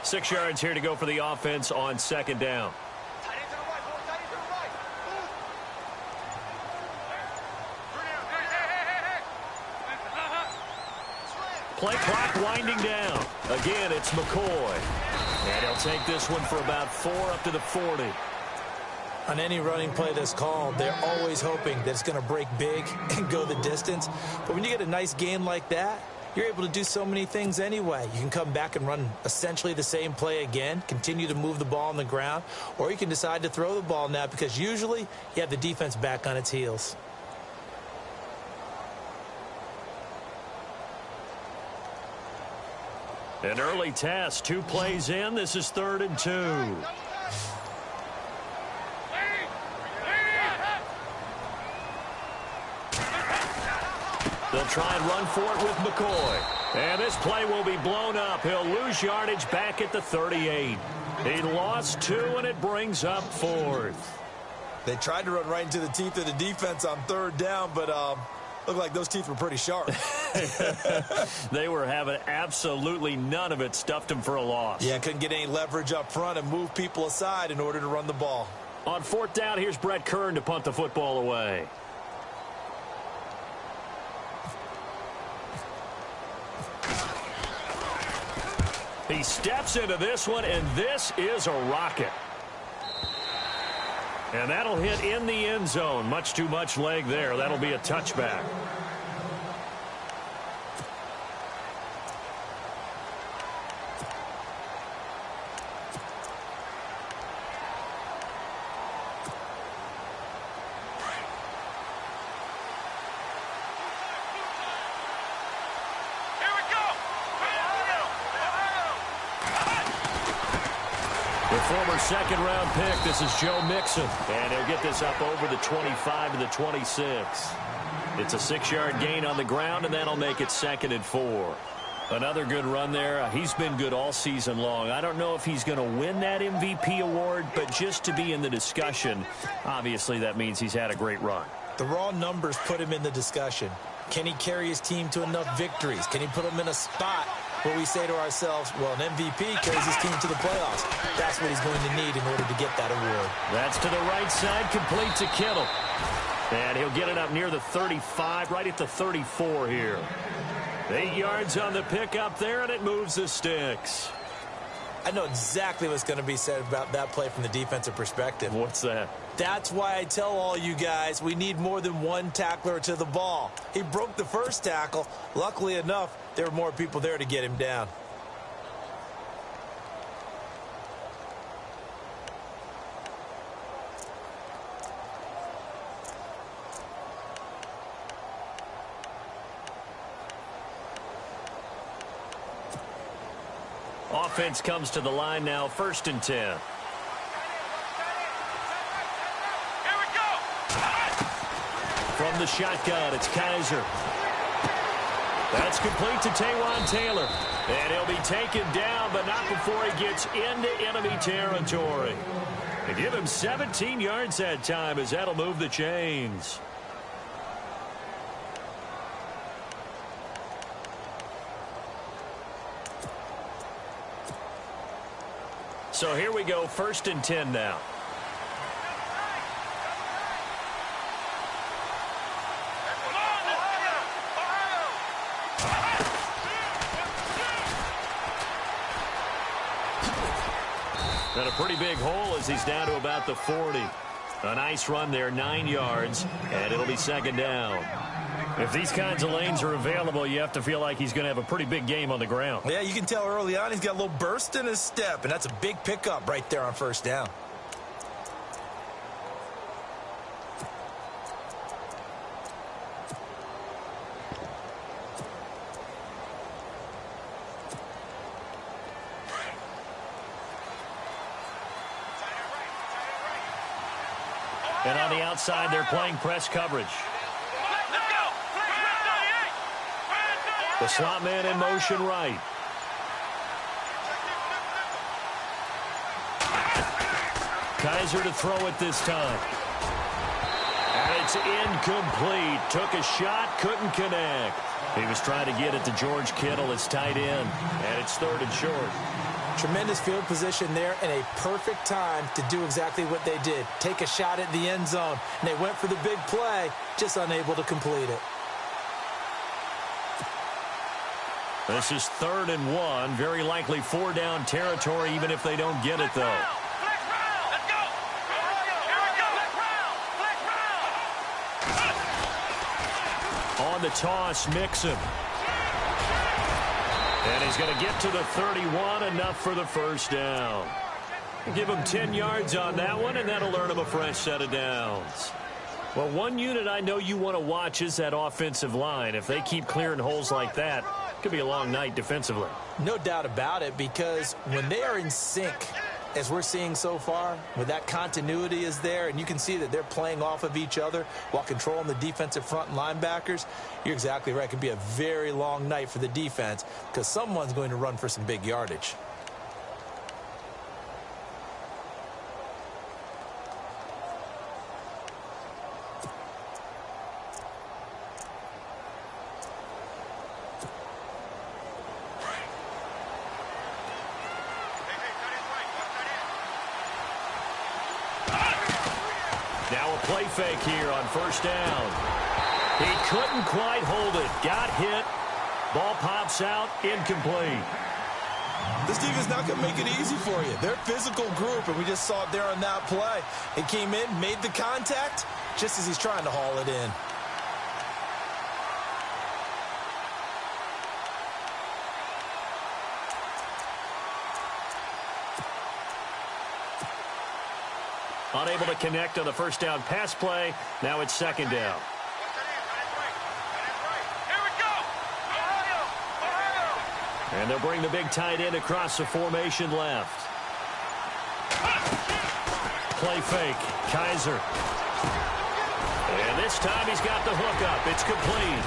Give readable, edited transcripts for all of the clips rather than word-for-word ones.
6 yards here to go for the offense on second down. Play clock winding down. Again, it's McCoy. And he'll take this one for about 4 up to the 40. On any running play that's called, they're always hoping that it's going to break big and go the distance. But when you get a nice gain like that, you're able to do so many things anyway. You can come back and run essentially the same play again, continue to move the ball on the ground, or you can decide to throw the ball now because usually you have the defense back on its heels. An early test, 2 plays in. This is 3rd and 2. They'll try and run for it with McCoy. And this play will be blown up. He'll lose yardage back at the 38. He lost 2, and it brings up 4th. They tried to run right into the teeth of the defense on 3rd down, but looked like those teeth were pretty sharp. They were having absolutely none of it. Stuffed him for a loss. Yeah, couldn't get any leverage up front and move people aside in order to run the ball. On 4th down, here's Brett Kern to punt the football away. He steps into this one, and this is a rocket. And that'll hit in the end zone. Much too much leg there. That'll be a touchback. Former second-round pick. This is Joe Mixon. And he'll get this up over the 25 to the 26. It's a 6-yard gain on the ground, and that'll make it 2nd and 4. Another good run there. He's been good all season long. I don't know if he's going to win that MVP award, but just to be in the discussion, obviously that means he's had a great run. The raw numbers put him in the discussion. Can he carry his team to enough victories? Can he put them in a spot where we say to ourselves, well, an MVP carries his team to the playoffs. That's what he's going to need in order to get that award. That's to the right side, complete to Kittle. And he'll get it up near the 35, right at the 34 here. 8 yards on the pickup there, and it moves the sticks. I know exactly what's going to be said about that play from the defensive perspective. What's that? That's why I tell all you guys we need more than one tackler to the ball. He broke the first tackle. Luckily enough, there were more people there to get him down. Offense comes to the line now, 1st and 10. From the shotgun, it's Kaiser. That's complete to Taywan Taylor. And he'll be taken down, but not before he gets into enemy territory. They give him 17 yards that time, as that'll move the chains. So here we go, 1st and 10 now. And a pretty big hole as he's down to about the 40. A nice run there, 9 yards, and it'll be 2nd down. If these kinds of lanes are available, you have to feel like he's going to have a pretty big game on the ground. Yeah, you can tell early on he's got a little burst in his step, and that's a big pickup right there on 1st down. And on the outside, they're playing press coverage. The slot man in motion right. Kaiser to throw it this time. And it's incomplete. Took a shot, couldn't connect. He was trying to get it to George Kittle, his tight end. And it's 3rd and short. Tremendous field position there and a perfect time to do exactly what they did. Take a shot at the end zone. And they went for the big play, just unable to complete it. This is 3rd and 1. Very likely 4-down territory, even if they don't get it, though. On the toss, Mixon. And he's going to get to the 31, enough for the first down. Give him 10 yards on that one, and that'll earn him a fresh set of downs. Well, one unit I know you want to watch is that offensive line. If they keep clearing holes like that, it could be a long night defensively. No doubt about it, because when they are in sync, as we're seeing so far, with that continuity is there, and you can see that they're playing off of each other while controlling the defensive front and linebackers, you're exactly right. It could be a very long night for the defense because someone's going to run for some big yardage. Now a play fake here on first down. He couldn't quite hold it. Got hit. Ball pops out. Incomplete. This defense not going to make it easy for you. They're a physical group, and we just saw it there on that play. It came in, made the contact, just as he's trying to haul it in. Unable to connect on the first down pass play. Now it's 2nd down. And they'll bring the big tight end across the formation left. Play fake. Kaiser. And this time he's got the hook up. It's complete.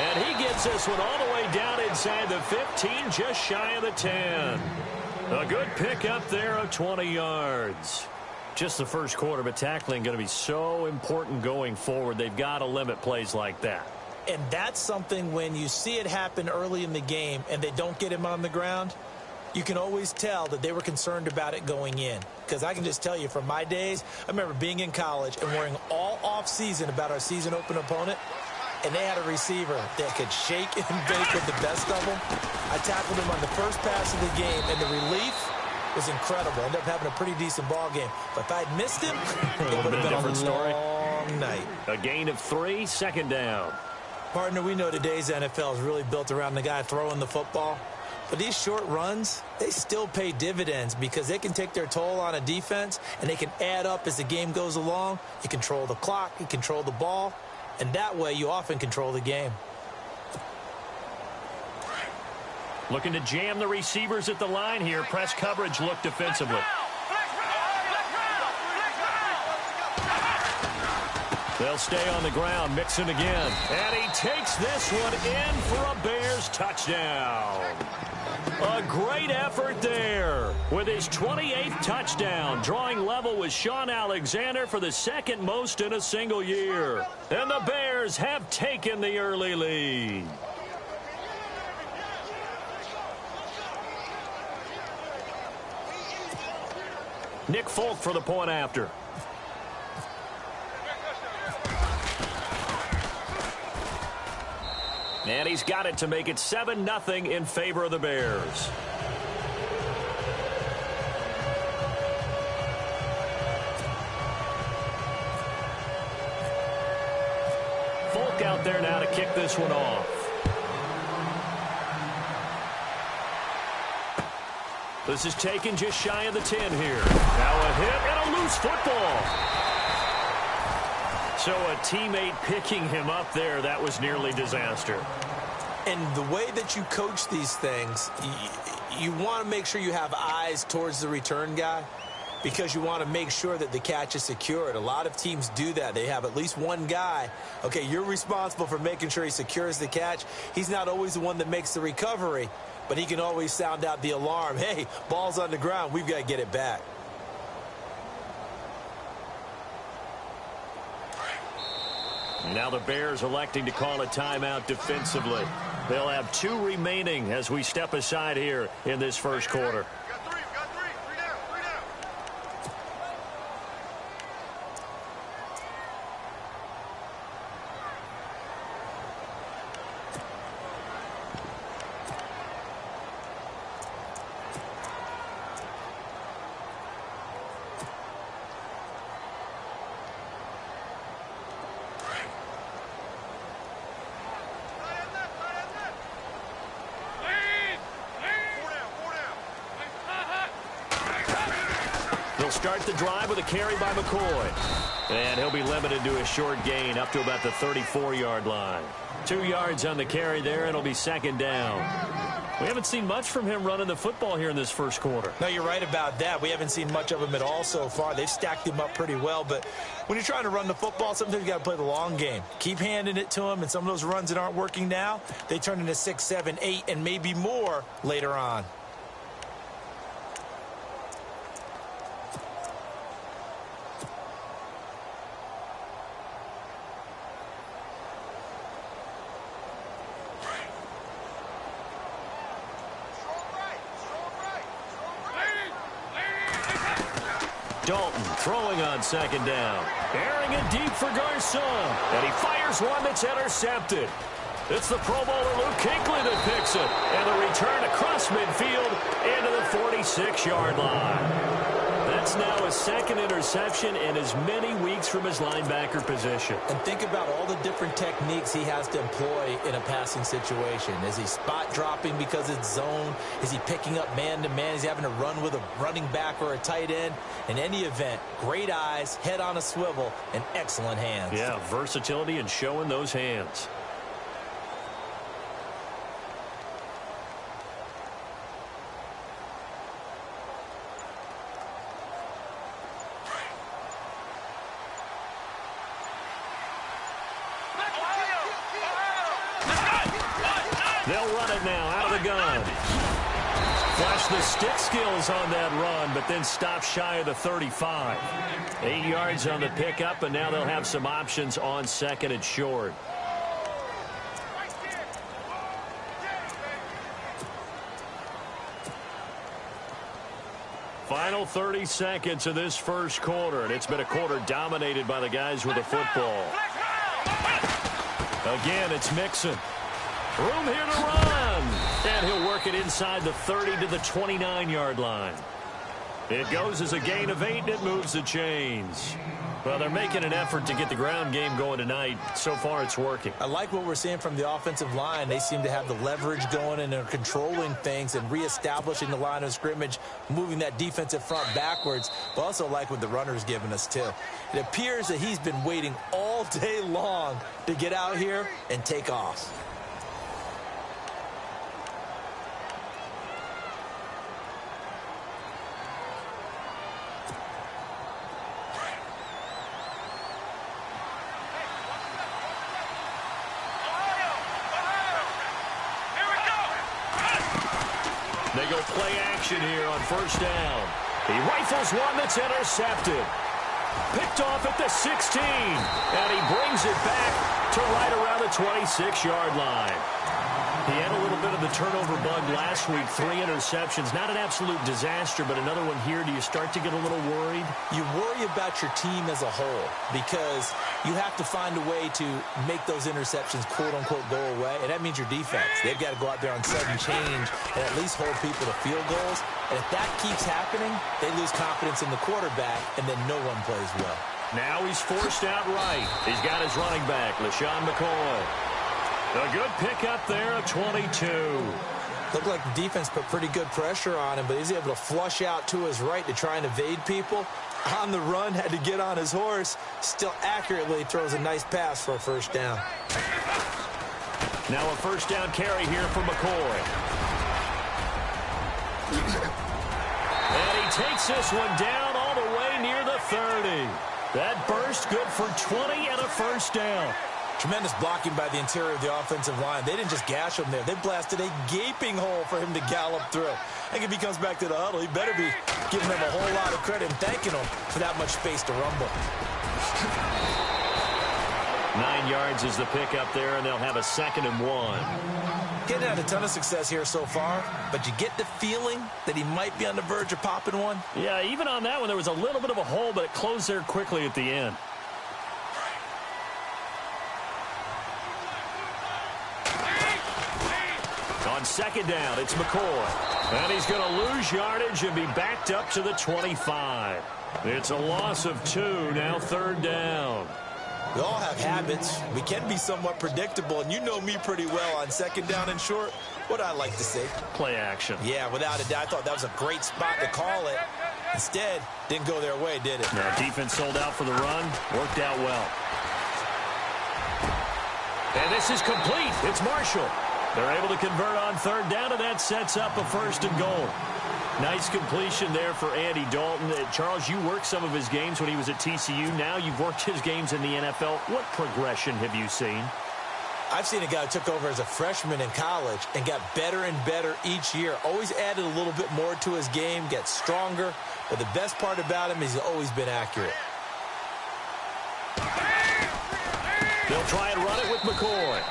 And he gets this one all the way down inside the 15, just shy of the 10. A good pickup there of 20 yards. Just the first quarter, but tackling going to be so important going forward. They've got to limit plays like that. And that's something when you see it happen early in the game and they don't get him on the ground, you can always tell that they were concerned about it going in. Because I can just tell you from my days, I remember being in college and worrying all off-season about our season open opponent, and they had a receiver that could shake and bake with the best of them. I tackled him on the first pass of the game, and the relief was incredible. Ended up having a pretty decent ball game. But if I'd missed him, it would have been a long night. A gain of 3, 2nd down. Partner, we know today's NFL is really built around the guy throwing the football. But these short runs, they still pay dividends because they can take their toll on a defense, and they can add up as the game goes along. You control the clock, you control the ball, and that way you often control the game. Looking to jam the receivers at the line here. Press coverage look defensively. They'll stay on the ground. Mixon again. And he takes this one in for a Bears touchdown. A great effort there with his 28th touchdown, drawing level with Sean Alexander for the second most in a single year. And the Bears have taken the early lead. Nick Folk for the point after. And he's got it to make it 7-0 in favor of the Bears. Folk out there now to kick this one off. This is taken just shy of the 10 here. Now a hit and a loose football. So a teammate picking him up there, that was nearly disaster. And the way that you coach these things, you want to make sure you have eyes towards the return guy because you want to make sure that the catch is secured. A lot of teams do that. They have at least one guy. Okay, you're responsible for making sure he secures the catch. He's not always the one that makes the recovery, but he can always sound out the alarm. Hey, ball's on the ground. We've got to get it back. Now the Bears electing to call a timeout defensively. They'll have 2 remaining as we step aside here in this first quarter. Start the drive with a carry by McCoy. And he'll be limited to a short gain up to about the 34-yard line. 2 yards on the carry there, and it'll be second down. We haven't seen much from him running the football here in this first quarter. No, you're right about that. We haven't seen much of him at all so far. They've stacked him up pretty well, but when you're trying to run the football, sometimes you got to play the long game. Keep handing it to him, and some of those runs that aren't working now, they turn into 6, 7, 8, and maybe more later on. Dalton throwing on second down. Airing it deep for Garcon. And he fires one that's intercepted. It's the Pro Bowler Luke Kuechly that picks it. And the return across midfield into the 46-yard line. That's now his second interception in as many weeks from his linebacker position. And think about all the different techniques he has to employ in a passing situation. Is he spot dropping because it's zone? Is he picking up man-to-man? Is he having to run with a running back or a tight end? In any event, great eyes, head on a swivel, and excellent hands. Yeah, versatility and showing those hands. They'll run it now out of the gun. Flash the stick skills on that run, but then stop shy of the 35. 8 yards on the pickup, and now they'll have some options on second and short. Final 30 seconds of this first quarter, and it's been a quarter dominated by the guys with the football. Again, it's Mixon. Room here to run. And he'll work it inside the 30 to the 29-yard line. It goes as a gain of 8, and it moves the chains. Well, they're making an effort to get the ground game going tonight. So far, it's working. I like what we're seeing from the offensive line. They seem to have the leverage going, and they're controlling things and reestablishing the line of scrimmage, moving that defensive front backwards. But also like what the runner's giving us, too. It appears that he's been waiting all day long to get out here and take off. They go play action here on first down. He rifles one that's intercepted. Picked off at the 16. And he brings it back to right around the 26-yard line. He had a little bit of the turnover bug last week. 3 interceptions. Not an absolute disaster, but another one here. Do you start to get a little worried? You worry about your team as a whole because you have to find a way to make those interceptions, quote-unquote, go away. And that means your defense. They've got to go out there on sudden change and at least hold people to field goals. And if that keeps happening, they lose confidence in the quarterback, and then no one plays well. Now he's forced out right. He's got his running back, LaShawn McCoy. A good pickup there, a 22. Looked like the defense put pretty good pressure on him, but he's able to flush out to his right to try and evade people. On the run, had to get on his horse. Still accurately throws a nice pass for a first down. Now a first down carry here for McCoy. And he takes this one down all the way near the 30. That burst good for 20 and a first down. Tremendous blocking by the interior of the offensive line. They didn't just gash him there. They blasted a gaping hole for him to gallop through. I think if he comes back to the huddle, he better be giving them a whole lot of credit and thanking them for that much space to rumble. 9 yards is the pickup there, and they'll have a 2nd and 1. Getting had a ton of success here so far, but you get the feeling that he might be on the verge of popping one. Yeah, even on that one, there was a little bit of a hole, but it closed there quickly at the end. On 2nd down, it's McCoy. And he's going to lose yardage and be backed up to the 25. It's a loss of 2, now 3rd down. We all have habits. We can be somewhat predictable, and you know me pretty well on 2nd down and short. What I like to say? Play action. Yeah, without a doubt. I thought that was a great spot to call it. Instead, didn't go their way, did it? No, defense sold out for the run. Worked out well. And this is complete. It's Marshall. They're able to convert on 3rd down, and that sets up a 1st and goal. Nice completion there for Andy Dalton. Charles, you worked some of his games when he was at TCU. Now you've worked his games in the NFL. What progression have you seen? I've seen a guy who took over as a freshman in college and got better and better each year. Always added a little bit more to his game, gets stronger. But the best part about him is he's always been accurate. They'll try and run it with McCoy.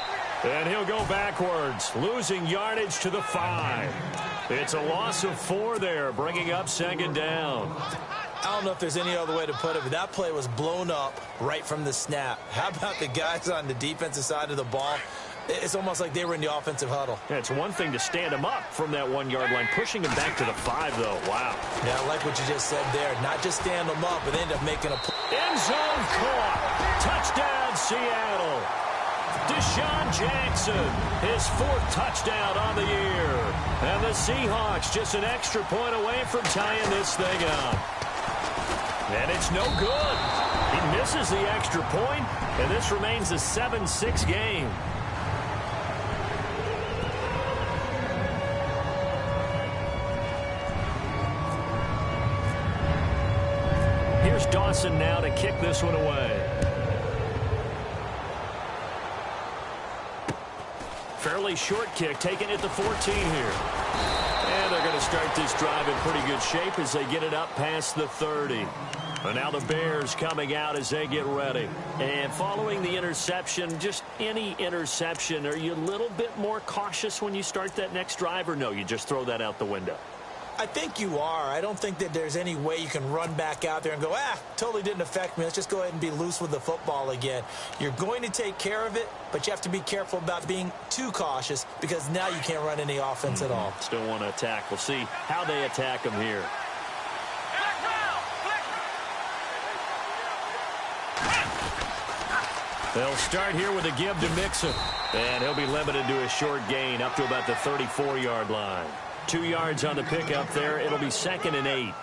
And he'll go backwards, losing yardage to the 5. It's a loss of 4 there, bringing up 2nd down. I don't know if there's any other way to put it, but that play was blown up right from the snap. How about the guys on the defensive side of the ball? It's almost like they were in the offensive huddle. Yeah, it's one thing to stand him up from that 1-yard line. Pushing him back to the 5, though. Wow. Yeah, I like what you just said there. Not just stand them up, but end up making a play. End zone caught. Touchdown, Seattle. Deshaun Jackson, his 4th touchdown on the year. And the Seahawks just an extra point away from tying this thing up. And it's no good. He misses the extra point, and this remains a 7-6 game. Here's Dawson now to kick this one away. Fairly short kick, taken at the 14 here. And they're going to start this drive in pretty good shape as they get it up past the 30. And now the Bears coming out as they get ready. And following the interception, just any interception, are you a little bit more cautious when you start that next drive, or no, you just throw that out the window? I think you are. I don't think that there's any way you can run back out there and go, totally didn't affect me. Let's just go ahead and be loose with the football again. You're going to take care of it, but you have to be careful about being too cautious because now you can't run any offense at all. Still want to attack. We'll see how they attack them here. They'll start here with a give to Mixon. And he'll be limited to a short gain up to about the 34-yard line. 2 yards on the pickup there. It'll be 2nd and 8.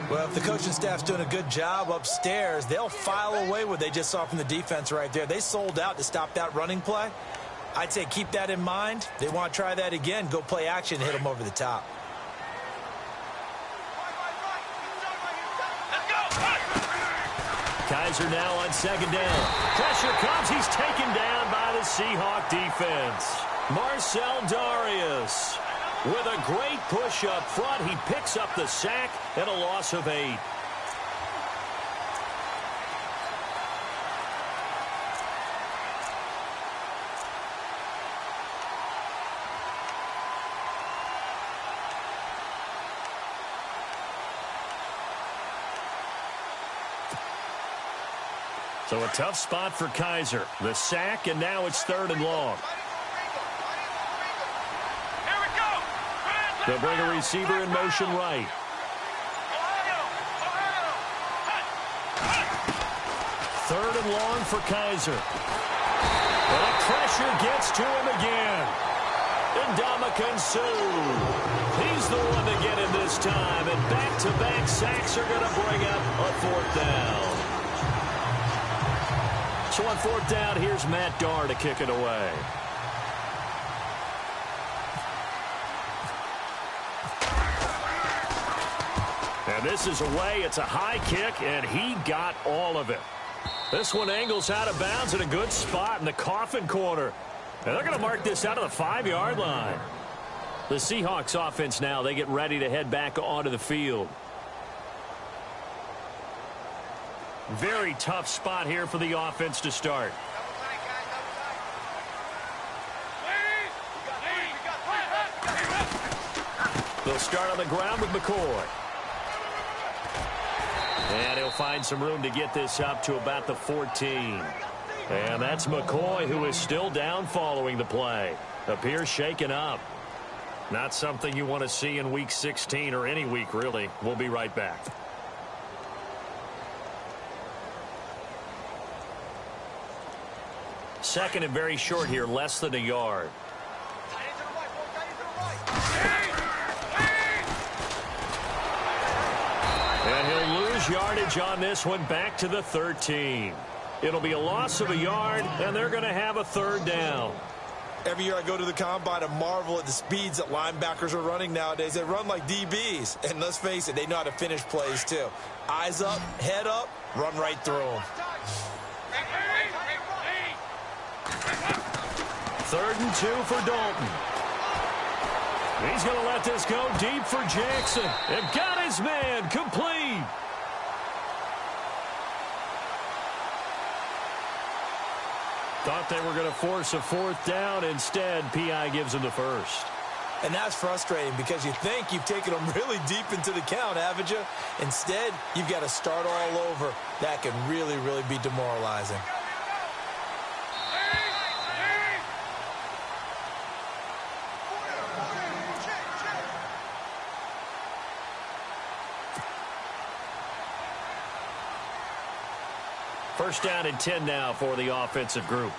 Well, if the coaching staff's doing a good job upstairs, they'll file away what they just saw from the defense right there. They sold out to stop that running play. I'd say keep that in mind. They want to try that again. Go play action, hit them over the top. Kaiser now on 2nd down. Pressure comes. He's taken down by the Seahawk defense. Marcel Darius with a great push up front. He picks up the sack and a loss of 8. So a tough spot for Kaiser. The sack, and now it's 3rd and long. They'll bring a receiver in motion right. Third and long for Kaiser. And the pressure gets to him again. Ndamukong Suh. He's the one to get him this time. And back-to-back sacks are going to bring up a 4th down. So on 4th down, here's Matt Darr to kick it away. And this is away. It's a high kick, and he got all of it. This one angles out of bounds in a good spot in the coffin corner. And they're going to mark this out of the 5-yard line. The Seahawks offense now, they get ready to head back onto the field. Very tough spot here for the offense to start. They'll start on the ground with McCoy. And he'll find some room to get this up to about the 14. And that's McCoy, who is still down following the play. Appears shaken up. Not something you want to see in Week 16 or any week, really. We'll be right back. Second and very short here, less than a yard. And he'll lose yardage on this one, back to the 13. It'll be a loss of a yard, and they're going to have a third down. Every year I go to the combine and marvel at the speeds that linebackers are running nowadays. They run like DBs. And let's face it, they know how to finish plays too. Eyes up, head up, run right through them. 3rd and 2 for Dalton. He's going to let this go deep for Jackson. And got his man complete. Thought they were going to force a 4th down. Instead, P.I. gives him the first. And that's frustrating because you think you've taken them really deep into the count, haven't you? Instead, you've got to start all over. That can really, really be demoralizing. First down and 10 now for the offensive group.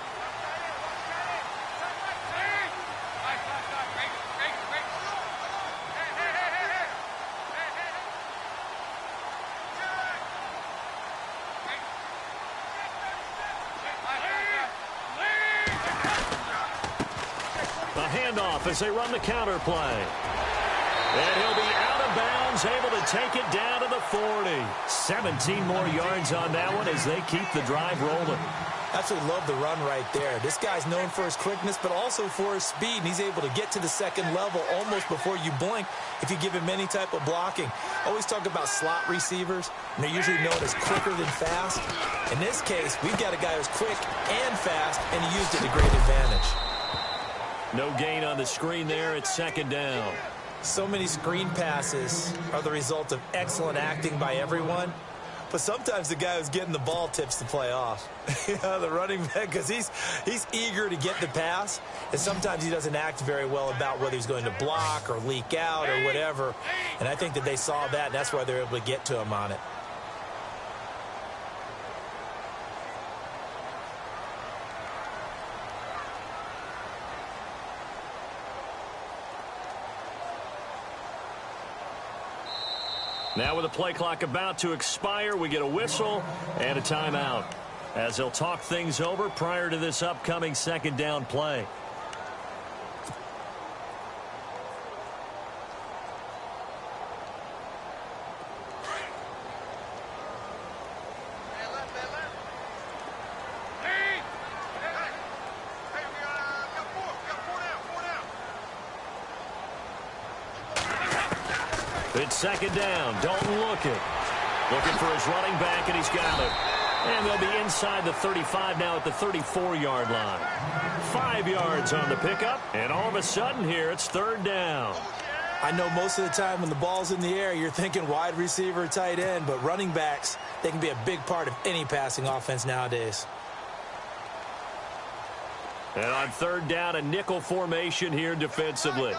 A handoff as they run the counter play. And he'll be out of bounds, able to take it down to the 40. 17 more yards on that one as they keep the drive rolling. Absolutely love the run right there. This guy's known for his quickness, but also for his speed, and he's able to get to the second level almost before you blink if you give him any type of blocking. Always talk about slot receivers, and they're usually known as quicker than fast. In this case, we've got a guy who's quick and fast, and he used it to great advantage. No gain on the screen there. It's 2nd down. So many screen passes are the result of excellent acting by everyone. But sometimes the guy who's getting the ball tips the play off. The running back, because he's eager to get the pass. And sometimes he doesn't act very well about whether he's going to block or leak out or whatever. And I think that they saw that, and that's why they're able to get to him on it. Now with the play clock about to expire, we get a whistle and a timeout as they'll talk things over prior to this upcoming 2nd down play. It's 2nd down. Dalton looking for his running back, and he's got it. And they'll be inside the 35 now at the 34-yard line. 5 yards on the pickup, and all of a sudden here it's 3rd down. I know most of the time when the ball's in the air, you're thinking wide receiver, tight end, but running backs, they can be a big part of any passing offense nowadays. And on 3rd down, a nickel formation here defensively.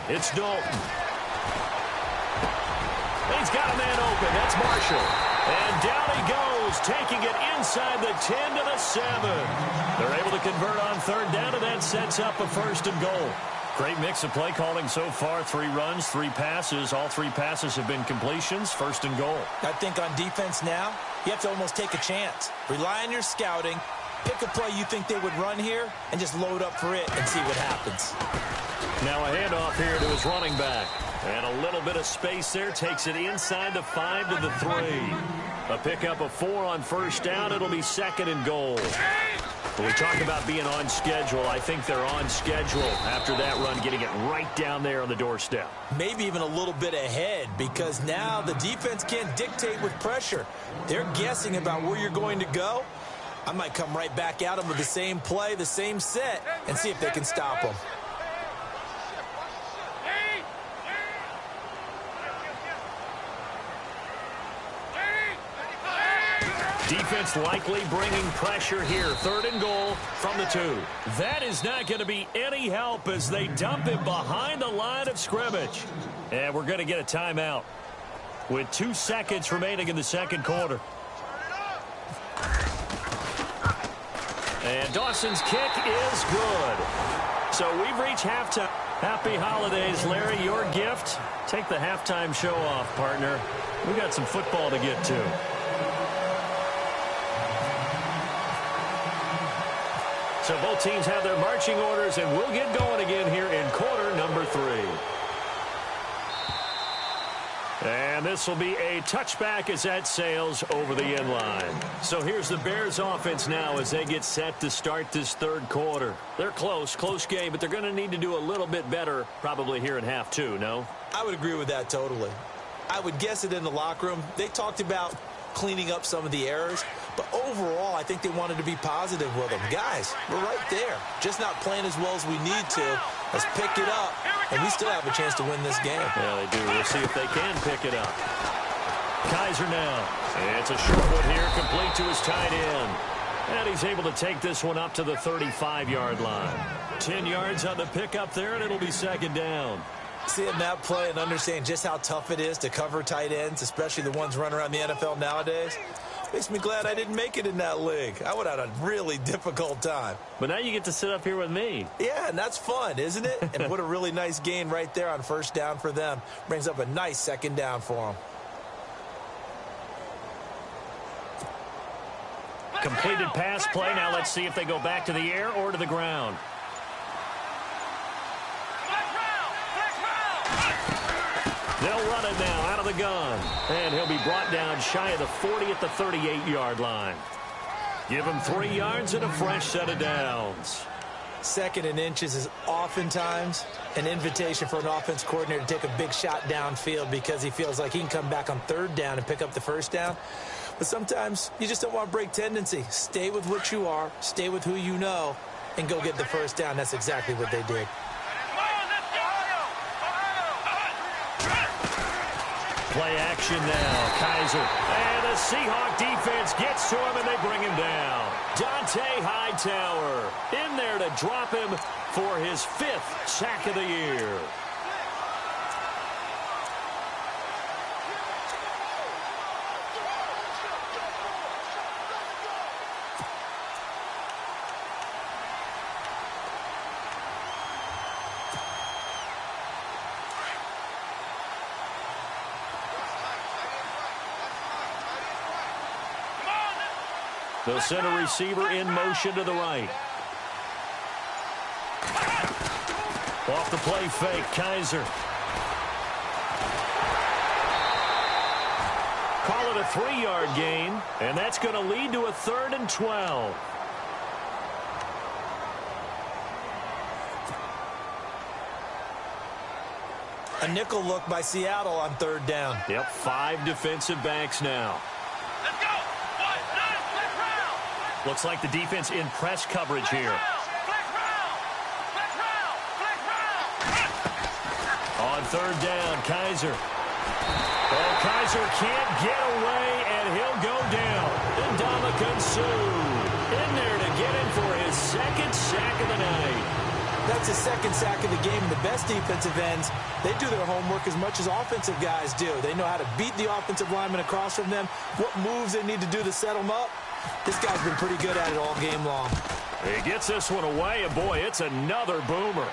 It's Dalton. He's got a man open. That's Marshall. And down he goes, taking it inside the 10 to the 7. They're able to convert on 3rd down, and that sets up a 1st and goal. Great mix of play calling so far. 3 runs, 3 passes. All 3 passes have been completions. 1st and goal. I think on defense now, you have to almost take a chance. Rely on your scouting. Pick a play you think they would run here, and just load up for it and see what happens. Now a handoff here to his running back. And a little bit of space there. Takes it inside the 5 to the 3. A pickup of 4 on 1st down. It'll be 2nd and goal. When we talk about being on schedule, I think they're on schedule after that run, getting it right down there on the doorstep. Maybe even a little bit ahead, because now the defense can't dictate with pressure. They're guessing about where you're going to go. I might come right back at them with the same play, the same set, and see if they can stop them. Defense likely bringing pressure here. 3rd and goal from the 2. That is not going to be any help as they dump him behind the line of scrimmage. And we're going to get a timeout with 2 seconds remaining in the second quarter. And Dawson's kick is good. So we've reached halftime. Happy holidays, Larry. Your gift. Take the halftime show off, partner. We got some football to get to. So both teams have their marching orders, and we'll get going again here in quarter number 3. And this will be a touchback as that sails over the end line. So here's the Bears offense now as they get set to start this 3rd quarter. They're close game, but they're going to need to do a little bit better probably here in half 2, no? I would agree with that totally. I would guess it in the locker room. They talked about cleaning up some of the errors, but overall I think they wanted to be positive with them. Guys, we're right there, just not playing as well as we need to. Let's pick it up, and we still have a chance to win this game. Yeah, they do. We'll see if they can pick it up. Kaiser now. It's a short one here, complete to his tight end. And he's able to take this one up to the 35-yard line. 10 yards on the pickup there, and it'll be 2nd down. Seeing that play and understanding just how tough it is to cover tight ends, especially the ones running around the NFL nowadays, makes me glad I didn't make it in that league. I would have had a really difficult time. But now you get to sit up here with me. Yeah, and that's fun, isn't it? And what a really nice gain right there on 1st down for them. Brings up a nice 2nd down for them. Completed pass play. Now let's see if they go back to the air or to the ground. They'll run it now out of the gun. And he'll be brought down shy of the 40 at the 38-yard line. Give him 3 yards and a fresh set of downs. 2nd and inches is oftentimes an invitation for an offense coordinator to take a big shot downfield because he feels like he can come back on 3rd down and pick up the 1st down. But sometimes you just don't want to break tendency. Stay with what you are, stay with who you know, and go get the 1st down. That's exactly what they did. Play action now. Kaiser. And the Seahawk defense gets to him, and they bring him down. Dante Hightower in there to drop him for his 5th sack of the year. The center receiver in motion to the right. Off the play fake, Kaiser. Call it a 3-yard gain, and that's going to lead to a 3rd and 12. A nickel look by Seattle on 3rd down. Yep, 5 defensive backs now. Looks like the defense in press coverage here. On 3rd down, Kaiser. Oh, Kaiser can't get away, and he'll go down. Ndamukong Suh in there to get him for his 2nd sack of the night. That's his 2nd sack of the game. The best defensive ends, they do their homework as much as offensive guys do. They know how to beat the offensive lineman across from them, what moves they need to do to set them up. This guy's been pretty good at it all game long. He gets this one away, and boy, it's another boomer.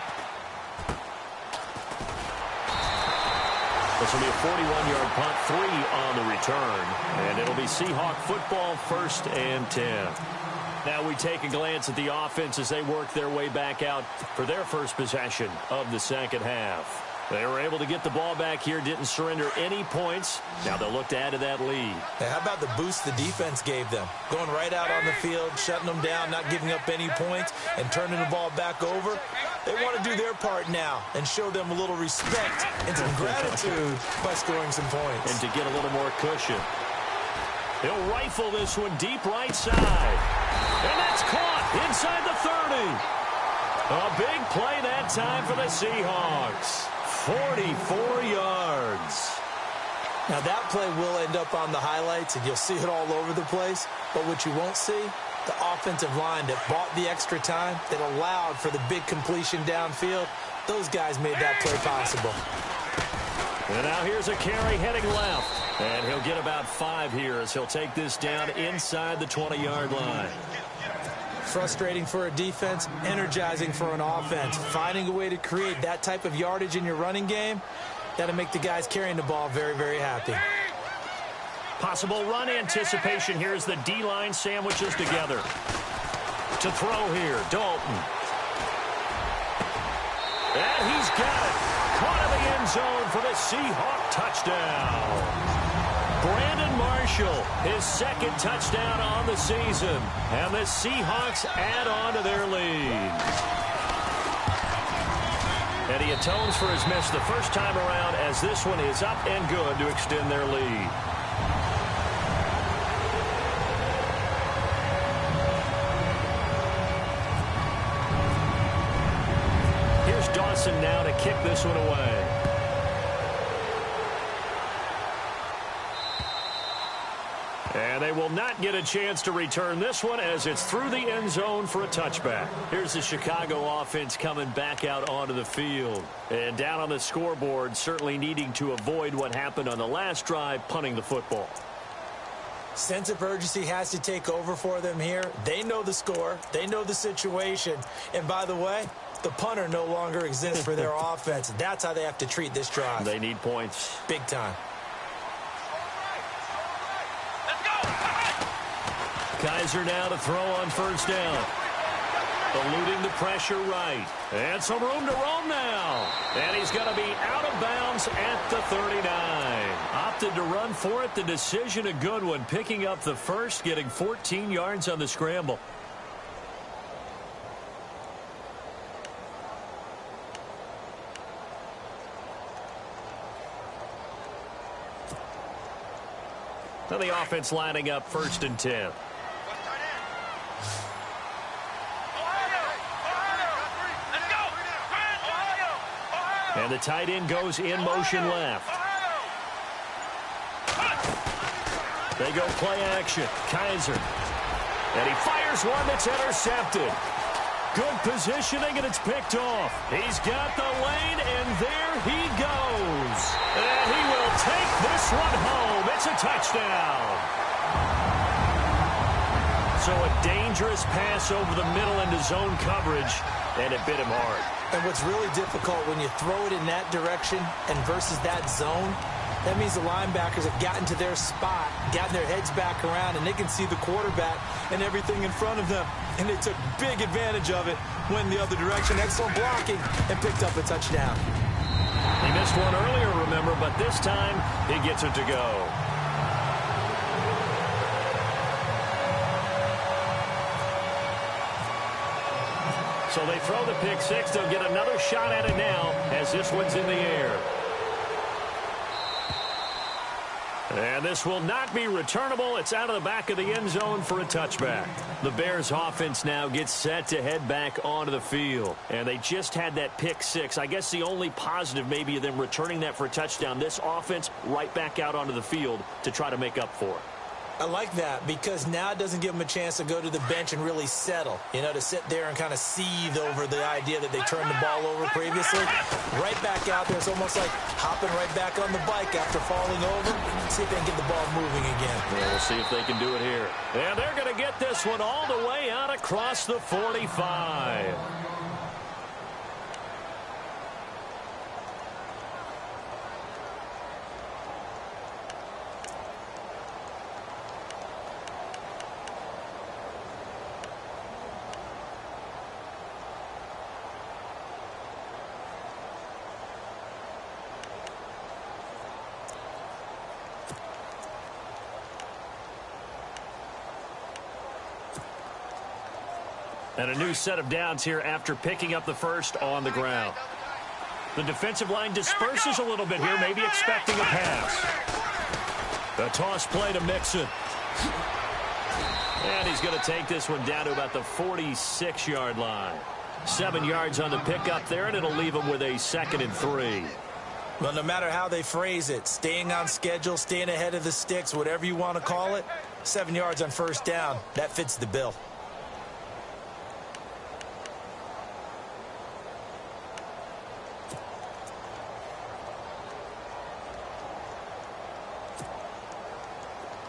This will be a 41-yard punt, 3 on the return, and it'll be Seahawk football, 1st and 10. Now we take a glance at the offense as they work their way back out for their first possession of the second half. They were able to get the ball back here, didn't surrender any points. Now they'll look to add to that lead. Hey, how about the boost the defense gave them? Going right out on the field, shutting them down, not giving up any points, and turning the ball back over. They want to do their part now and show them a little respect and some gratitude by scoring some points. And to get a little more cushion. He'll rifle this one deep right side. And that's caught inside the 30. A big play that time for the Seahawks. 44 yards. Now that play will end up on the highlights, and you'll see it all over the place. But what you won't see, the offensive line that bought the extra time, that allowed for the big completion downfield, those guys made that play possible. And now here's a carry heading left. And he'll get about 5 here as he'll take this down inside the 20-yard line. Frustrating for a defense, energizing for an offense. Finding a way to create that type of yardage in your running game, that'll make the guys carrying the ball very, very happy. Possible run anticipation. Here's the D-line sandwiches together. To throw here, Dalton. And he's got it. Caught in the end zone for the Seahawk touchdown. Brandon Marshall, his second touchdown on the season. And the Seahawks add on to their lead. And he atones for his miss the first time around as this one is up and good to extend their lead. Here's Dawson now to kick this one away. And they will not get a chance to return this one as it's through the end zone for a touchback. Here's the Chicago offense coming back out onto the field. And down on the scoreboard, certainly needing to avoid what happened on the last drive, punting the football. Sense of urgency has to take over for them here. They know the score. They know the situation. And by the way, the punter no longer exists for their offense. That's how they have to treat this drive. They need points. Big time. Kaiser now to throw on first down. Eluding the pressure right. And some room to roam now. And he's going to be out of bounds at the 39. Opted to run for it. The decision a good one. Picking up the first, getting 14 yards on the scramble. Now the offense lining up 1st and 10. And the tight end goes in motion left. They go play action. Kaiser. And he fires one that's intercepted. Good positioning, and it's picked off. He's got the lane, and there he goes. And he will take this one home. It's a touchdown. So a dangerous pass over the middle into zone coverage, and it bit him hard. And what's really difficult when you throw it in that direction and versus that zone, that means the linebackers have gotten to their spot, gotten their heads back around, and they can see the quarterback and everything in front of them. And they took big advantage of it, went the other direction, excellent blocking, and picked up a touchdown. He missed one earlier, remember, but this time he gets it to go. So they throw the pick six. They'll get another shot at it now as this one's in the air. And this will not be returnable. It's out of the back of the end zone for a touchback. The Bears offense now gets set to head back onto the field. And they just had that pick six. I guess the only positive maybe of them returning that for a touchdown. This offense right back out onto the field to try to make up for it. I like that because now it doesn't give them a chance to go to the bench and really settle, you know, to sit there and kind of seethe over the idea that they turned the ball over previously. Right back out there. It's almost like hopping right back on the bike after falling over. See if they can get the ball moving again. Yeah, we'll see if they can do it here. And they're going to get this one all the way out across the 45. And a new set of downs here after picking up the first on the ground. The defensive line disperses a little bit here, maybe expecting a pass. A toss play to Mixon. And he's going to take this one down to about the 46-yard line. 7 yards on the pickup there, and it'll leave him with a 2nd and 3. Well, no matter how they phrase it, staying on schedule, staying ahead of the sticks, whatever you want to call it, 7 yards on first down, that fits the bill.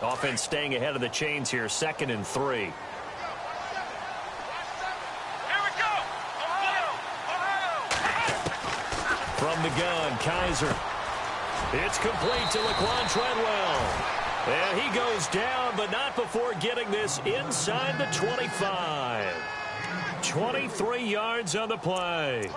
Offense staying ahead of the chains here, 2nd and 3. From the gun, Kaiser. It's complete to Laquan Treadwell. And he goes down, but not before getting this inside the 25. 23 yards on the play.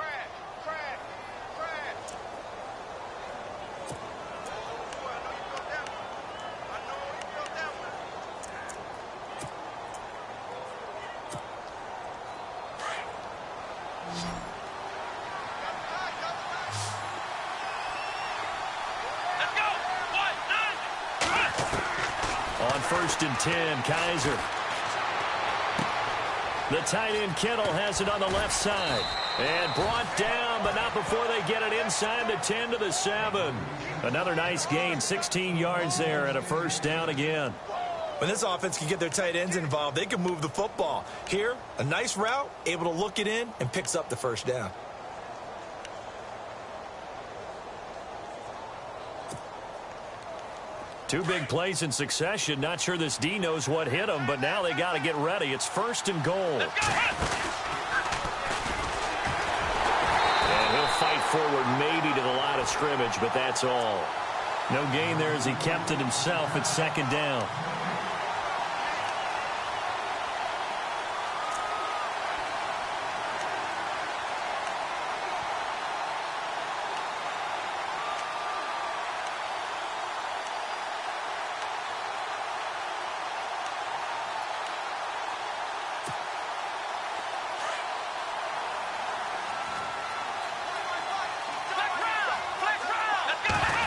On 1st and 10, Kaiser. The tight end Kittle has it on the left side. And brought down, but not before they get it inside the 10 to the 7. Another nice gain, 16 yards there and a first down again. When this offense can get their tight ends involved, they can move the football. Here, a nice route, able to look it in, and picks up the first down. Two big plays in succession. Not sure this D knows what hit him, but now they got to get ready. It's 1st and goal. And he'll fight forward maybe to the line of scrimmage, but that's all. No gain there as he kept it himself at 2nd down.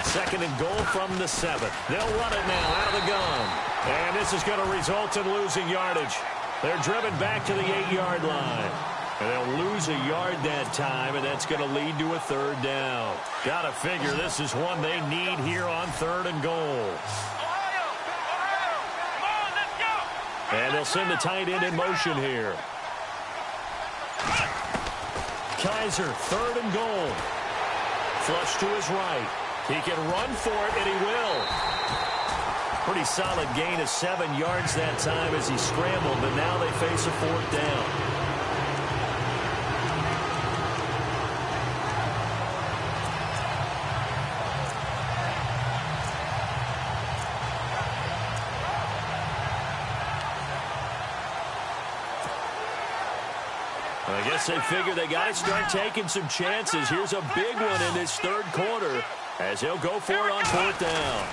Second and goal from the 7. They'll run it now out of the gun. And this is going to result in losing yardage. They're driven back to the 8-yard line. And they'll lose a yard that time, and that's going to lead to a 3rd down. Got to figure this is one they need here on 3rd and goal. And they'll send the tight end in motion here. Kaiser, 3rd and goal. Flush to his right. He can run for it, and he will. Pretty solid gain of 7 yards that time as he scrambled, but now they face a 4th down. I guess they figure they got to start taking some chances. Here's a big one in this 3rd quarter as he'll go for it on 4th down.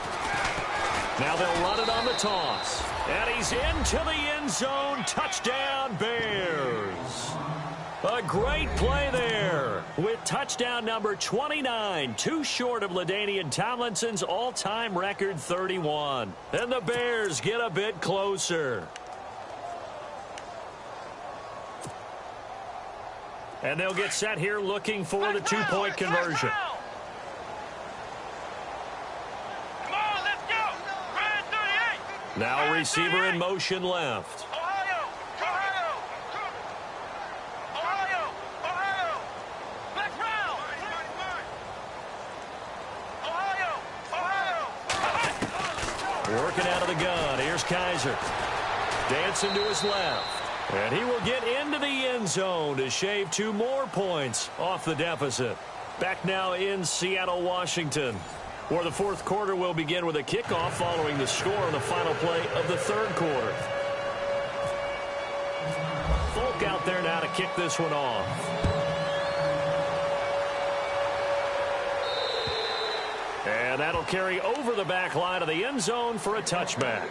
Now they'll run it on the toss. And he's into the end zone. Touchdown, Bears. A great play there with touchdown number 29, too short of LaDainian Tomlinson's all-time record 31. And the Bears get a bit closer. And they'll get set here looking for the 2-point conversion. Now receiver in motion left. Working out of the gun. Here's Kaiser. Dancing to his left. And he will get into the end zone to shave 2 more points off the deficit. Back now in Seattle, Washington, where the 4th quarter will begin with a kickoff following the score on the final play of the 3rd quarter. Folk out there now to kick this one off. And that'll carry over the back line of the end zone for a touchback.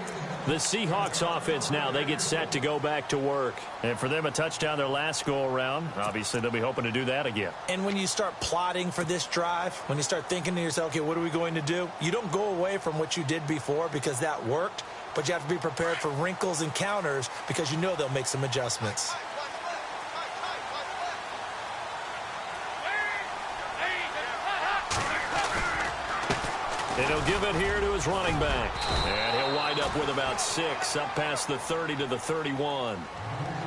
The Seahawks offense now, they get set to go back to work. And for them, a touchdown their last go-around. Obviously, they'll be hoping to do that again. And when you start plotting for this drive, when you start thinking to yourself, okay, what are we going to do? You don't go away from what you did before because that worked, but you have to be prepared for wrinkles and counters because you know they'll make some adjustments. And he'll give it here to his running back. And he'll wind up with about 6, up past the 30 to the 31.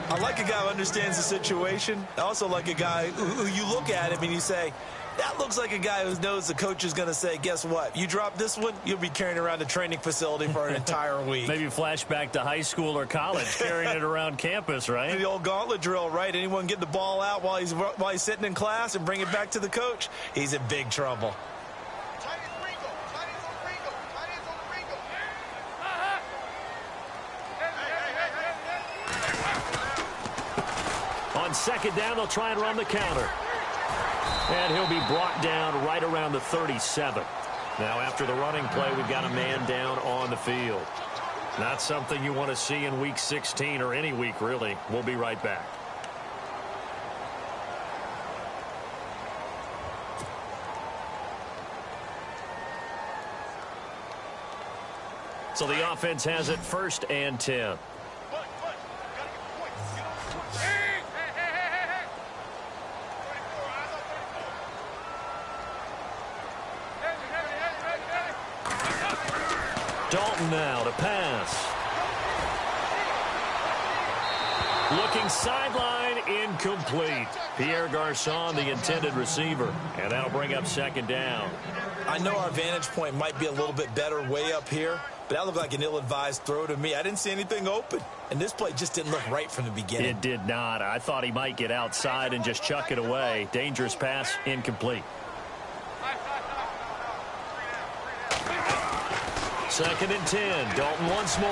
I like a guy who understands the situation. I also like a guy who you look at him and you say, that looks like a guy who knows the coach is going to say, guess what? You drop this one, you'll be carrying around a training facility for an entire week. Maybe flashback to high school or college, carrying it around campus, right? The old gauntlet drill, right? Anyone get the ball out while he's sitting in class and bring it back to the coach? He's in big trouble. On second down, they'll try and run the counter. And he'll be brought down right around the 37. Now, after the running play, we've got a man down on the field. Not something you want to see in Week 16 or any week, really. We'll be right back. So the offense has it 1st and 10. Dalton now to pass. Looking sideline, incomplete. Pierre Garçon, the intended receiver. And that'll bring up 2nd down. I know our vantage point might be a little bit better way up here, but that looked like an ill-advised throw to me. I didn't see anything open, and this play just didn't look right from the beginning. It did not. I thought he might get outside and just chuck it away. Dangerous pass, incomplete. 2nd and 10. Dalton once more.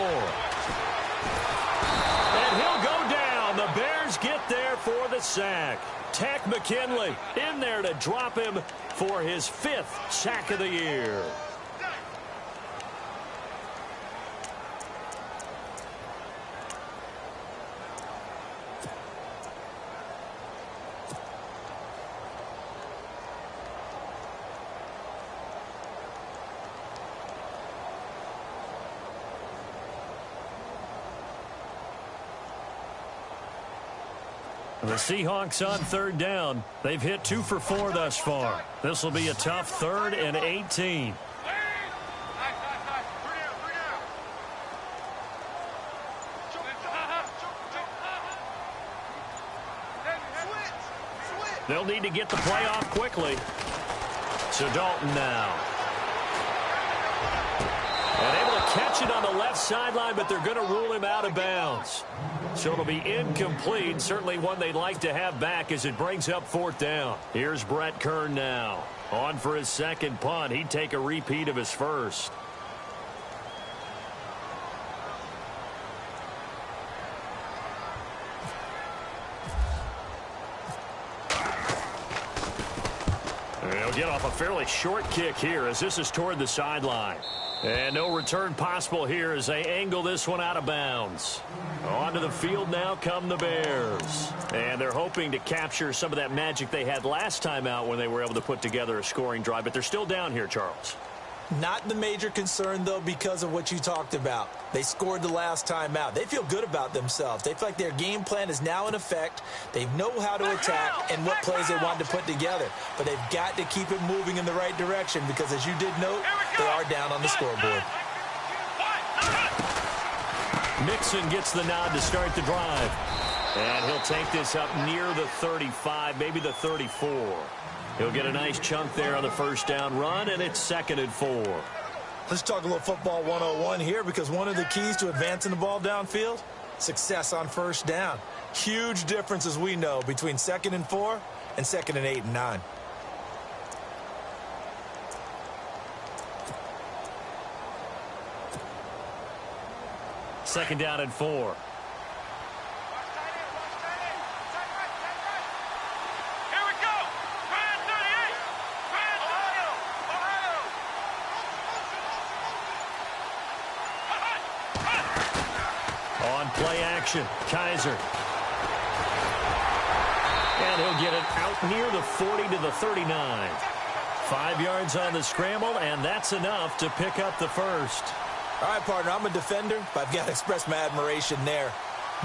And he'll go down. The Bears get there for the sack. Tack McKinley in there to drop him for his 5th sack of the year. The Seahawks on 3rd down. They've hit 2 for 4 thus far. This will be a tough 3rd and 18. They'll need to get the play off quickly. So Dalton now. And able to catch it on the left sideline, but they're going to rule him out of bounds. So it'll be incomplete. Certainly one they'd like to have back as it brings up 4th down. Here's Brett Kern now. On for his 2nd punt. He'd take a repeat of his 1st. They'll get off a fairly short kick here as this is toward the sideline. And no return possible here as they angle this one out of bounds. Onto the field now come the Bears. And they're hoping to capture some of that magic they had last time out when they were able to put together a scoring drive. But they're still down here, Charles. Not the major concern, though, because of what you talked about. They scored the last time out. They feel good about themselves. They feel like their game plan is now in effect. They know how to attack and what plays they want to put together. But they've got to keep it moving in the right direction because, as you did note, they are down on the scoreboard. Mixon gets the nod to start the drive. And he'll take this up near the 35, maybe the 34. He'll get a nice chunk there on the 1st down run, and it's 2nd and 4. Let's talk a little football 101 here because one of the keys to advancing the ball downfield, success on 1st down. Huge difference, as we know, between 2nd and 4 and 2nd and 8 and 9. Second down and 4. Play action. Kaiser. And he'll get it out near the 40 to the 39. 5 yards on the scramble, and that's enough to pick up the first. All right, partner, I'm a defender, but I've got to express my admiration there.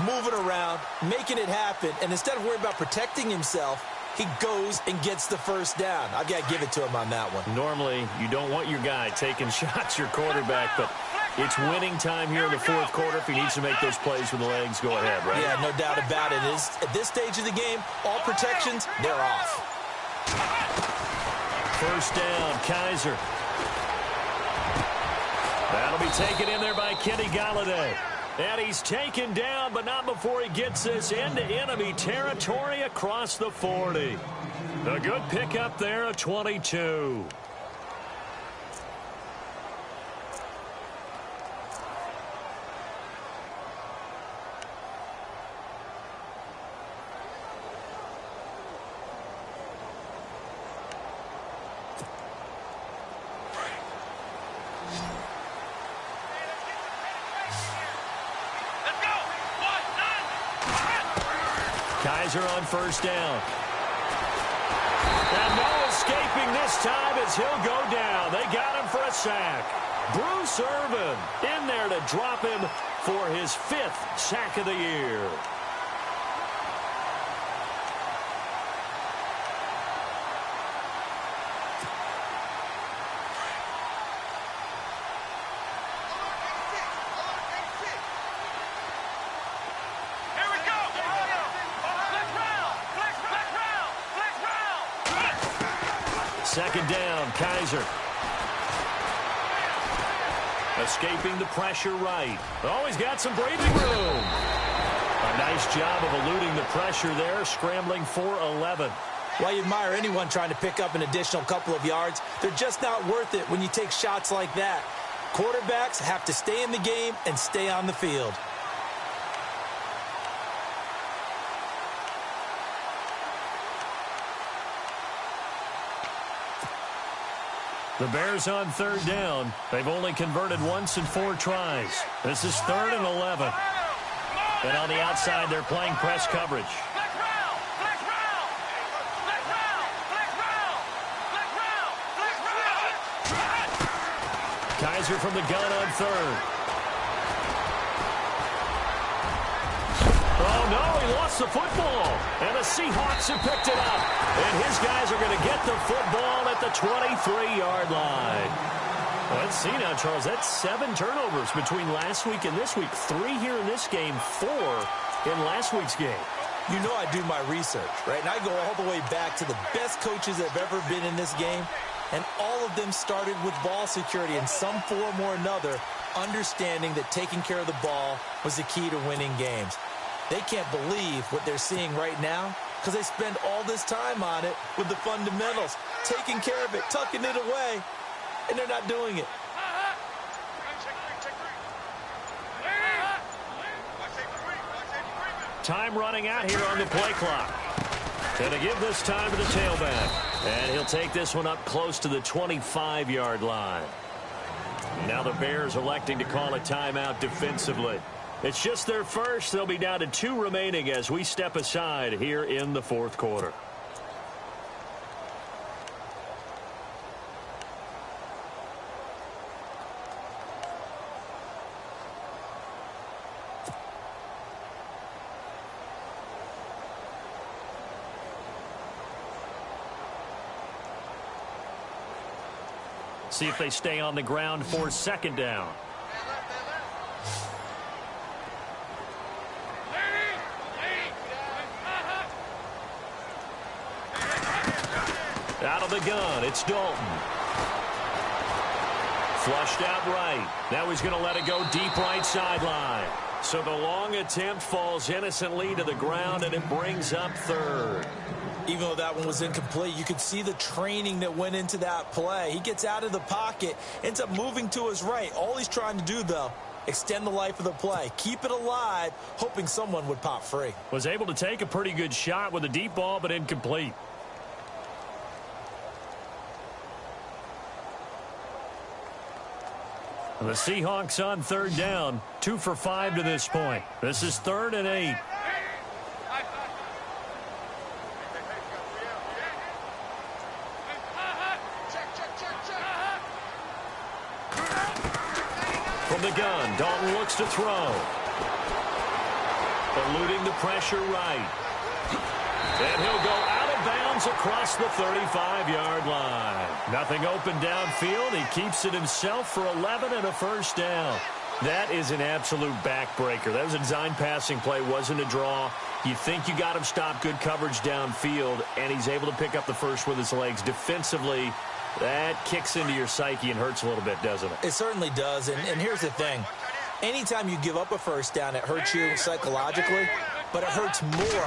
Moving around, making it happen, and instead of worrying about protecting himself, he goes and gets the first down. I've got to give it to him on that one. Normally, you don't want your guy taking shots, your quarterback, but it's winning time here in the fourth quarter. If he needs to make those plays with the legs, go ahead, right? Yeah, no doubt about it. At this stage of the game, all protections, they're off. First down, Kaiser. That'll be taken in there by Kenny Galladay. And he's taken down, but not before he gets this into enemy territory across the 40. A good pickup there, a 22. Kaiser on first down. And no escaping this time as he'll go down. They got him for a sack. Bruce Irvin in there to drop him for his 5th sack of the year. Second down, Kaiser. Escaping the pressure right. Oh, he's got some breathing room. A nice job of eluding the pressure there, scrambling for 11. Well, you admire anyone trying to pick up an additional couple of yards. They're just not worth it when you take shots like that. Quarterbacks have to stay in the game and stay on the field. The Bears on third down. They've only converted once in 4 tries. This is 3rd and 11. And on the outside, they're playing press coverage. Kaiser from the gun on 3rd. Oh, no, he lost the football. And the Seahawks have picked it up. And his guys are going to get the football at the 23-yard line. Well, let's see now, Charles. That's 7 turnovers between last week and this week. 3 here in this game, 4 in last week's game. You know I do my research, right? And I go all the way back to the best coaches that have ever been in this game. And all of them started with ball security in some form or another, understanding that taking care of the ball was the key to winning games. They can't believe what they're seeing right now because they spend all this time on it with the fundamentals, taking care of it, tucking it away, and they're not doing it. Time running out here on the play clock. And to give this time to the tailback. And he'll take this one up close to the 25-yard line. Now the Bears electing to call a timeout defensively. It's just their first. They'll be down to 2 remaining as we step aside here in the fourth quarter. See if they stay on the ground for 2nd down. Out of the gun, it's Dalton. Flushed out right. Now he's going to let it go deep right sideline. So the long attempt falls innocently to the ground, and it brings up 3rd. Even though that one was incomplete, you could see the training that went into that play. He gets out of the pocket, ends up moving to his right. All he's trying to do, though, extend the life of the play. Keep it alive, hoping someone would pop free. Was able to take a pretty good shot with a deep ball, but incomplete. The Seahawks on third down, 2 for 5 to this point. This is 3rd and 8. From the gun, Dalton looks to throw. Eluding the pressure right. And he'll go out of bounds across the 35-yard line. Nothing open downfield. He keeps it himself for 11 and a first down. That is an absolute backbreaker. That was a design passing play, wasn't a draw. You think you got him stopped, good coverage downfield, and he's able to pick up the first with his legs. Defensively, that kicks into your psyche and hurts a little bit, doesn't it? It certainly does, and here's the thing. Anytime you give up a first down, it hurts you psychologically, but it hurts more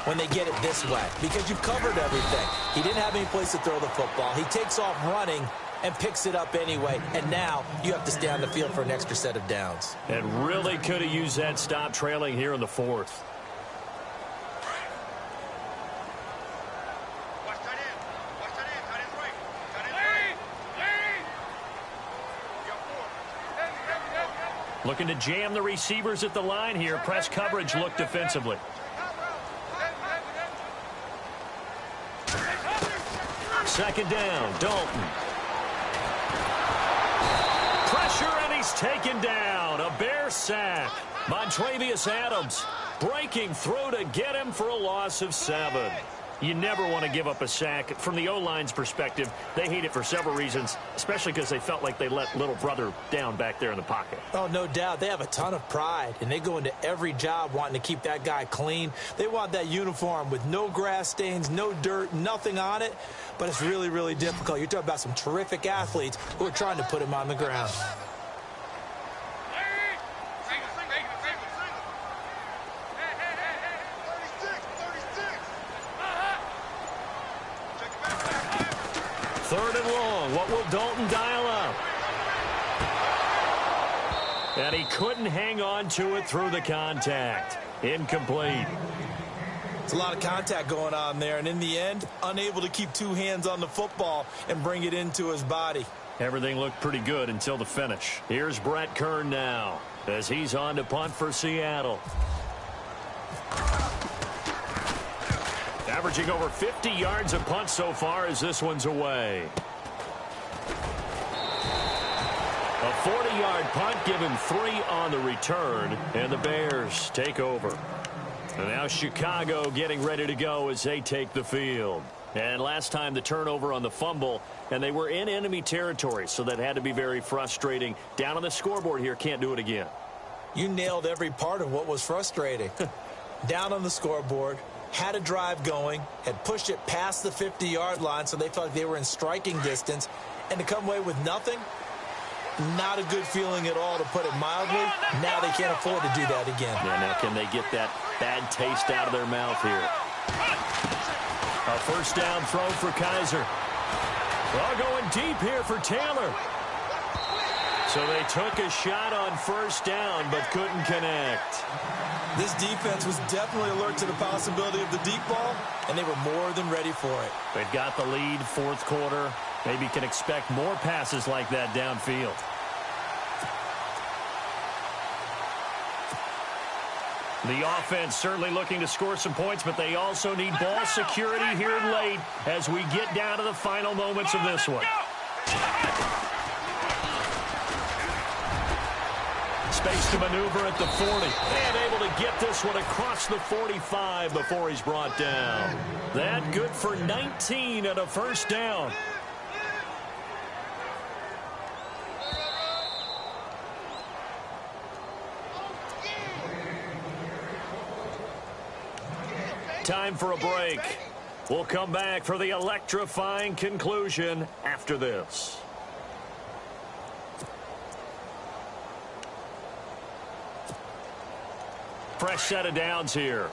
when they get it this way because you've covered everything. He didn't have any place to throw the football. He takes off running and picks it up anyway, and now you have to stay on the field for an extra set of downs. And really could have used that stop trailing here in the 4th. Looking to jam the receivers at the line here. Press coverage look defensively. Second down, Dalton. Pressure, and he's taken down. A Bear sack. Montravius Adams breaking through to get him for a loss of 7. You never want to give up a sack. From the O-line's perspective, they hate it for several reasons, especially because they felt like they let little brother down back there in the pocket. Oh, no doubt. They have a ton of pride, and they go into every job wanting to keep that guy clean. They want that uniform with no grass stains, no dirt, nothing on it, but it's really, really difficult. You're talking about some terrific athletes who are trying to put him on the ground. Third and long. What will Dalton dial up? And he couldn't hang on to it through the contact. Incomplete. It's a lot of contact going on there, and in the end, unable to keep two hands on the football and bring it into his body. Everything looked pretty good until the finish. Here's Brett Kern now as he's on to punt for Seattle. Averaging over 50 yards a punt so far as this one's away. A 40-yard punt, given 3 on the return, and the Bears take over. And now Chicago getting ready to go as they take the field. And last time the turnover on the fumble, and they were in enemy territory, so that had to be very frustrating. Down on the scoreboard here, can't do it again. You nailed every part of what was frustrating. Down on the scoreboard, had a drive going, had pushed it past the 50-yard line, so they felt like they were in striking distance, and to come away with nothing, not a good feeling at all, to put it mildly. Now they can't afford to do that again. Yeah, now can they get that bad taste out of their mouth here? A first down throw for Kaiser. Well, going deep here for Taylor. So they took a shot on first down, but couldn't connect. This defense was definitely alert to the possibility of the deep ball, and they were more than ready for it. They've got the lead, fourth quarter. Maybe can expect more passes like that downfield. The offense certainly looking to score some points, but they also need ball security here late as we get down to the final moments of this one. Space to maneuver at the 40. And able to get this one across the 45 before he's brought down. That good for 19 and a first down. Time for a break. We'll come back for the electrifying conclusion after this. Fresh set of downs here.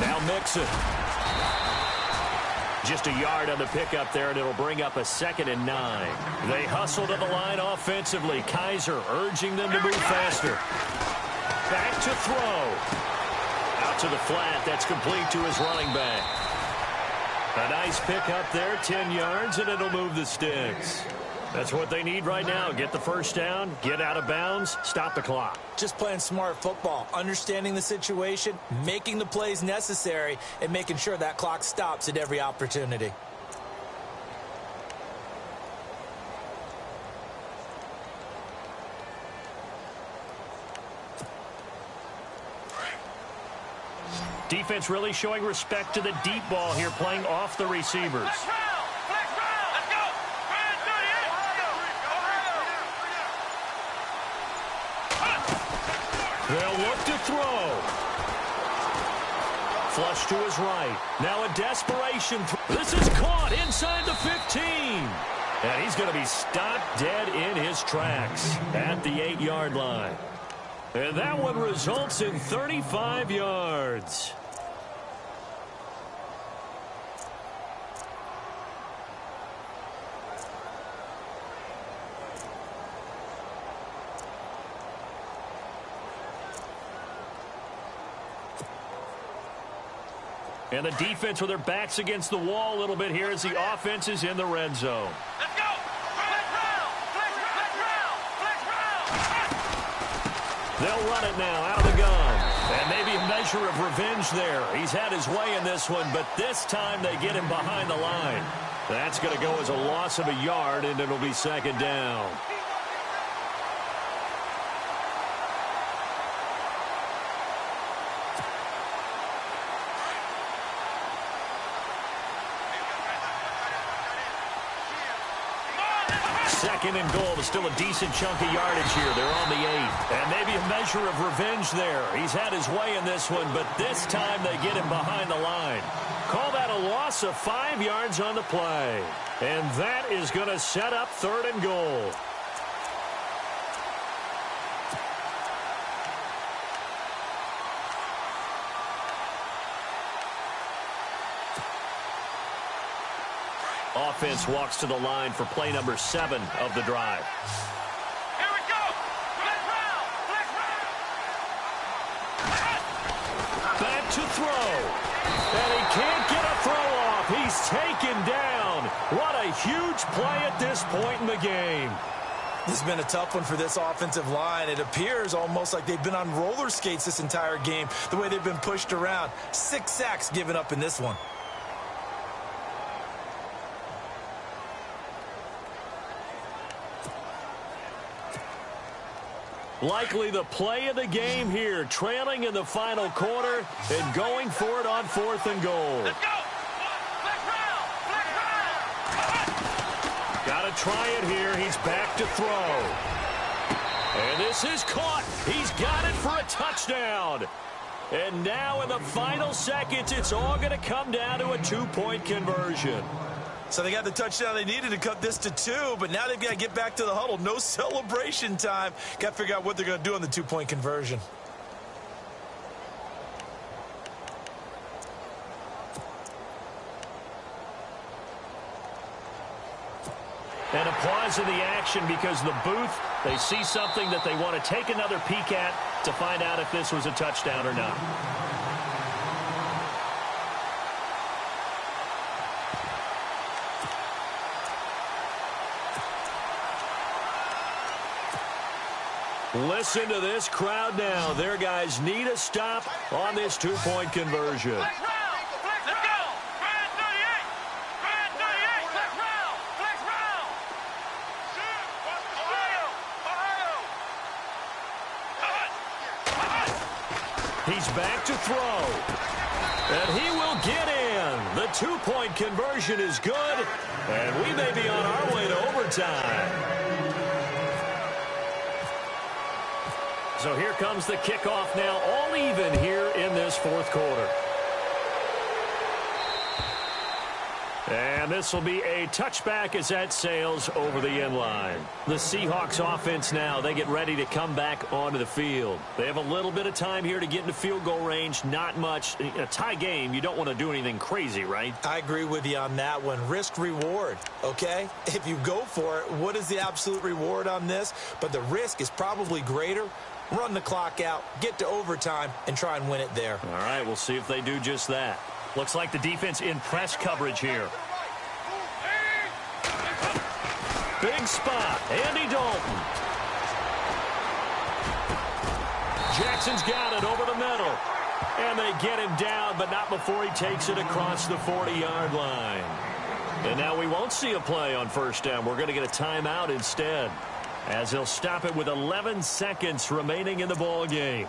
Now Mixon. Just a yard on the pickup there, and it'll bring up a 2nd and 9. They hustle to the line offensively. Kaiser urging them to move faster. Back to throw. Out to the flat. That's complete to his running back. A nice pick up there, 10 yards, and it'll move the sticks. That's what they need right now. Get the first down, get out of bounds, stop the clock. Just playing smart football, understanding the situation, making the plays necessary, and making sure that clock stops at every opportunity. Defense really showing respect to the deep ball here, playing off the receivers. They'll look to throw. Flush to his right. Now a desperation. This is caught inside the 15. And he's going to be stopped dead in his tracks at the 8-yard line. And that one results in 35 yards. And the defense with their backs against the wall a little bit here as the offense is in the red zone. Let's go! Flex round! Flex round! They'll run it now out of the gun. And maybe a measure of revenge there. He's had his way in this one, but this time they get him behind the line. That's going to go as a loss of a yard, and it'll be second down. Second and goal, but still a decent chunk of yardage here. They're on the 8. And maybe a measure of revenge there. He's had his way in this one, but this time they get him behind the line. Call that a loss of 5 yards on the play. And that is going to set up third and goal. Offense walks to the line for play number 7 of the drive. Here we go! Flex round! Flex round! Back to throw. And he can't get a throw off. He's taken down. What a huge play at this point in the game. This has been a tough one for this offensive line. It appears almost like they've been on roller skates this entire game, the way they've been pushed around. 6 sacks given up in this one. Likely the play of the game here, trailing in the final quarter and going for it on 4th and goal. Let's go! Flex round! Flex round! Got to try it here. He's back to throw. And this is caught. He's got it for a touchdown. And now in the final seconds, it's all going to come down to a 2-point conversion. So they got the touchdown they needed to cut this to 2, but now they've got to get back to the huddle. No celebration time. Got to figure out what they're going to do on the 2-point conversion. And a pause in the action because the booth, they see something that they want to take another peek at to find out if this was a touchdown or not. Listen to this crowd now. Their guys need a stop on this 2-point conversion. Flex round! Flex round! Let's go! Brand 38! Brand 38! Flex round! Flex round! Ohio! He's back to throw. And he will get in. The 2-point conversion is good. And we may be on our way to overtime. So here comes the kickoff now, all even here in this 4th quarter. And this will be a touchback as that sails over the end line. The Seahawks offense now, they get ready to come back onto the field. They have a little bit of time here to get into field goal range, not much. A tie game, you don't want to do anything crazy, right? I agree with you on that one. Risk-reward, okay? If you go for it, what is the absolute reward on this? But the risk is probably greater. Run the clock out, get to overtime, and try and win it there. All right, we'll see if they do just that. Looks like the defense in press coverage here. Big spot. Andy Dalton. Jackson's got it over the middle. And they get him down, but not before he takes it across the 40-yard line. And now we won't see a play on first down. We're going to get a timeout instead, as they'll stop it with 11 seconds remaining in the ball game.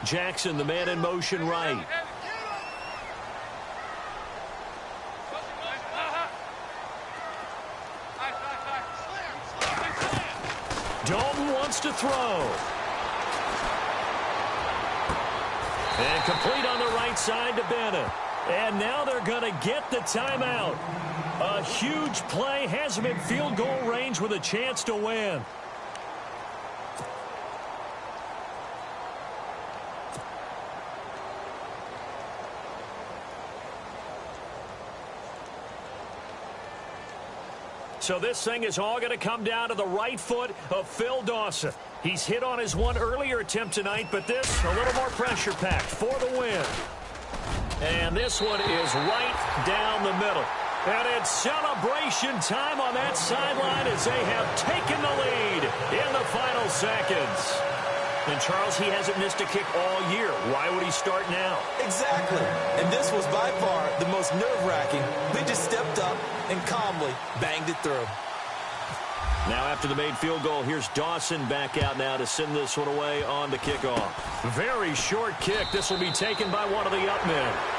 Jackson, the man in motion right. Dalton wants to throw. And complete on the right side to Bennett. And now they're going to get the timeout. A huge play has him in field goal range with a chance to win. So this thing is all going to come down to the right foot of Phil Dawson. He's hit on his one earlier attempt tonight, but this a little more pressure packed for the win. And this one is right down the middle. And it's celebration time on that sideline as they have taken the lead in the final seconds. And Charles, he hasn't missed a kick all year. Why would he start now? Exactly. And this was by far the most nerve-wracking. They just stepped up and calmly banged it through. Now after the made field goal, here's Dawson back out now to send this one away on the kickoff. Very short kick. This will be taken by one of the up men.